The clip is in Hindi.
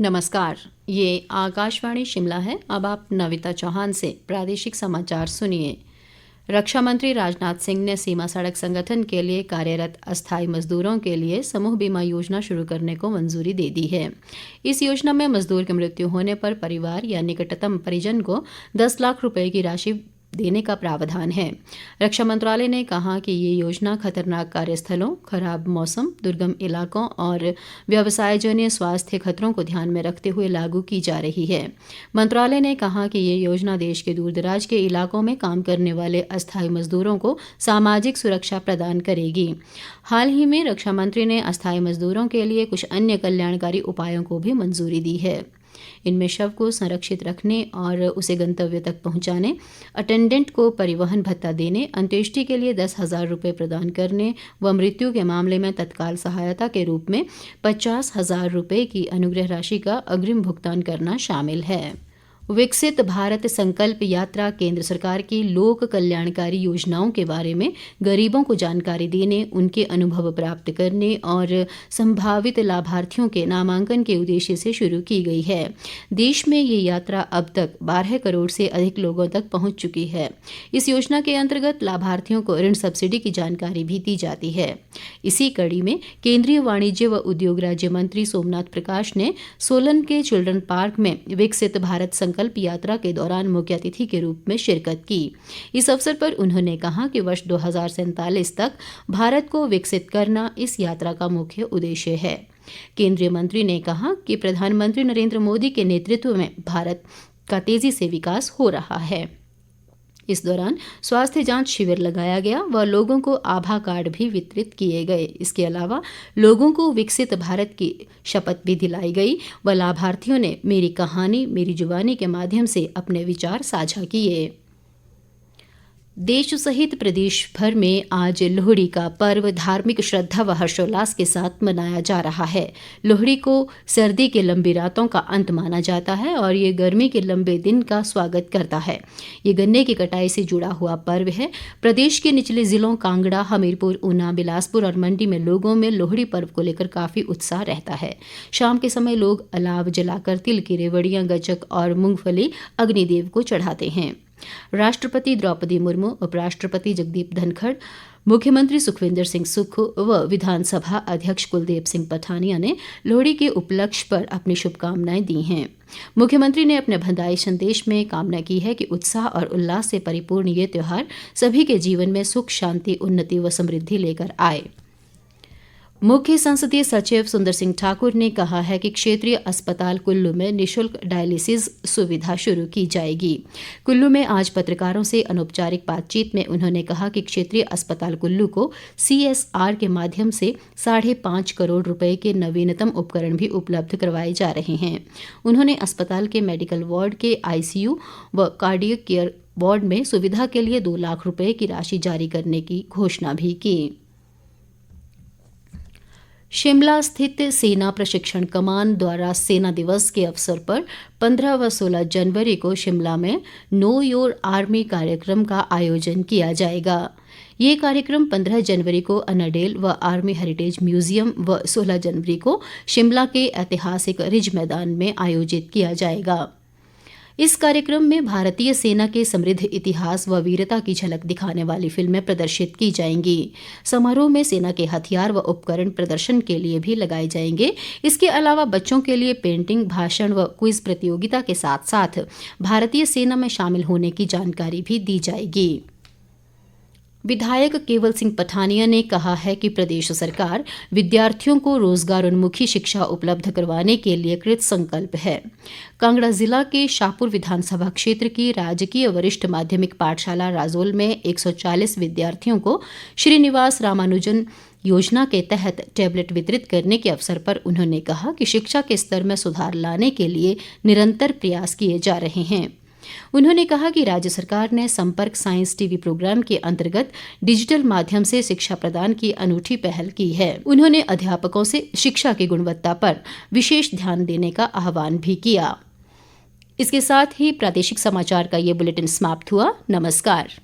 नमस्कार, ये आकाशवाणी शिमला है। अब आप नविता चौहान से प्रादेशिक समाचार सुनिए। रक्षा मंत्री राजनाथ सिंह ने सीमा सड़क संगठन के लिए कार्यरत अस्थायी मजदूरों के लिए समूह बीमा योजना शुरू करने को मंजूरी दे दी है। इस योजना में मजदूर की मृत्यु होने पर परिवार या निकटतम परिजन को 10 लाख रुपए की राशि देने का प्रावधान है। रक्षा मंत्रालय ने कहा कि ये योजना खतरनाक कार्यस्थलों, खराब मौसम, दुर्गम इलाकों और व्यवसायजन्य स्वास्थ्य खतरों को ध्यान में रखते हुए लागू की जा रही है। मंत्रालय ने कहा कि ये योजना देश के दूरदराज के इलाकों में काम करने वाले अस्थायी मजदूरों को सामाजिक सुरक्षा प्रदान करेगी। हाल ही में रक्षा मंत्री ने अस्थायी मजदूरों के लिए कुछ अन्य कल्याणकारी उपायों को भी मंजूरी दी है। इनमें शव को संरक्षित रखने और उसे गंतव्य तक पहुंचाने, अटेंडेंट को परिवहन भत्ता देने, अंत्येष्टि के लिए 10,000 रुपये प्रदान करने व मृत्यु के मामले में तत्काल सहायता के रूप में 50,000 रुपये की अनुग्रह राशि का अग्रिम भुगतान करना शामिल है। विकसित भारत संकल्प यात्रा केंद्र सरकार की लोक कल्याणकारी योजनाओं के बारे में गरीबों को जानकारी देने, उनके अनुभव प्राप्त करने और संभावित लाभार्थियों के नामांकन के उद्देश्य से शुरू की गई है। देश में ये यात्रा अब तक 12 करोड़ से अधिक लोगों तक पहुंच चुकी है। इस योजना के अंतर्गत लाभार्थियों को ऋण सब्सिडी की जानकारी भी दी जाती है। इसी कड़ी में केंद्रीय वाणिज्य व उद्योग राज्य मंत्री सोमनाथ प्रकाश ने सोलन के चिल्ड्रन पार्क में विकसित भारत संकल्प यात्रा के दौरान मुख्य अतिथि के रूप में शिरकत की। इस अवसर पर उन्होंने कहा कि वर्ष 2047 तक भारत को विकसित करना इस यात्रा का मुख्य उद्देश्य है। केंद्रीय मंत्री ने कहा कि प्रधानमंत्री नरेंद्र मोदी के नेतृत्व में भारत का तेजी से विकास हो रहा है। इस दौरान स्वास्थ्य जांच शिविर लगाया गया व लोगों को आभा कार्ड भी वितरित किए गए। इसके अलावा लोगों को विकसित भारत की शपथ भी दिलाई गई व लाभार्थियों ने मेरी कहानी मेरी जुबानी के माध्यम से अपने विचार साझा किए। देश सहित प्रदेश भर में आज लोहड़ी का पर्व धार्मिक श्रद्धा व हर्षोल्लास के साथ मनाया जा रहा है। लोहड़ी को सर्दी के लंबी रातों का अंत माना जाता है और ये गर्मी के लंबे दिन का स्वागत करता है। ये गन्ने की कटाई से जुड़ा हुआ पर्व है। प्रदेश के निचले जिलों कांगड़ा, हमीरपुर, ऊना, बिलासपुर और मंडी में लोगों में लोहड़ी पर्व को लेकर काफ़ी उत्साह रहता है। शाम के समय लोग अलाव जलाकर तिल की रेवड़ियाँ, गचक और मूंगफली अग्निदेव को चढ़ाते हैं। राष्ट्रपति द्रौपदी मुर्मू, उपराष्ट्रपति जगदीप धनखड़, मुख्यमंत्री सुखविंदर सिंह सुक्खू व विधानसभा अध्यक्ष कुलदीप सिंह पठानिया ने लोहड़ी के उपलक्ष्य पर अपनी शुभकामनाएं दी हैं। मुख्यमंत्री ने अपने बधाई संदेश में कामना की है कि उत्साह और उल्लास से परिपूर्ण ये त्यौहार सभी के जीवन में सुख, शांति, उन्नति व समृद्धि लेकर आए। मुख्य संसदीय सचिव सुंदर सिंह ठाकुर ने कहा है कि क्षेत्रीय अस्पताल कुल्लू में निःशुल्क डायलिसिस सुविधा शुरू की जाएगी। कुल्लू में आज पत्रकारों से अनौपचारिक बातचीत में उन्होंने कहा कि क्षेत्रीय अस्पताल कुल्लू को CSR के माध्यम से 5.5 करोड़ रुपए के नवीनतम उपकरण भी उपलब्ध करवाए जा रहे हैं। उन्होंने अस्पताल के मेडिकल वार्ड के ICU व कार्डियक केयर वार्ड में सुविधा के लिए 2 लाख रुपए की राशि जारी करने की घोषणा भी की। शिमला स्थित सेना प्रशिक्षण कमान द्वारा सेना दिवस के अवसर पर 15 व 16 जनवरी को शिमला में नो योर आर्मी कार्यक्रम का आयोजन किया जाएगा। ये कार्यक्रम 15 जनवरी को अनाडेल व आर्मी हेरिटेज म्यूजियम व 16 जनवरी को शिमला के ऐतिहासिक रिज मैदान में आयोजित किया जाएगा। इस कार्यक्रम में भारतीय सेना के समृद्ध इतिहास व वीरता की झलक दिखाने वाली फिल्में प्रदर्शित की जाएंगी। समारोह में सेना के हथियार व उपकरण प्रदर्शन के लिए भी लगाए जाएंगे। इसके अलावा बच्चों के लिए पेंटिंग, भाषण व क्विज प्रतियोगिता के साथ साथ भारतीय सेना में शामिल होने की जानकारी भी दी जाएगी। विधायक केवल सिंह पठानिया ने कहा है कि प्रदेश सरकार विद्यार्थियों को रोजगारोन्मुखी शिक्षा उपलब्ध करवाने के लिए कृत संकल्प है। कांगड़ा जिला के शाहपुर विधानसभा क्षेत्र की राजकीय वरिष्ठ माध्यमिक पाठशाला राजोल में 140 विद्यार्थियों को श्रीनिवास रामानुजन योजना के तहत टैबलेट वितरित करने के अवसर पर उन्होंने कहा कि शिक्षा के स्तर में सुधार लाने के लिए निरंतर प्रयास किए जा रहे हैं। उन्होंने कहा कि राज्य सरकार ने संपर्क साइंस टीवी प्रोग्राम के अंतर्गत डिजिटल माध्यम से शिक्षा प्रदान की अनूठी पहल की है। उन्होंने अध्यापकों से शिक्षा की गुणवत्ता पर विशेष ध्यान देने का आह्वान भी किया। इसके साथ ही प्रादेशिक समाचार का ये बुलेटिन समाप्त हुआ। नमस्कार।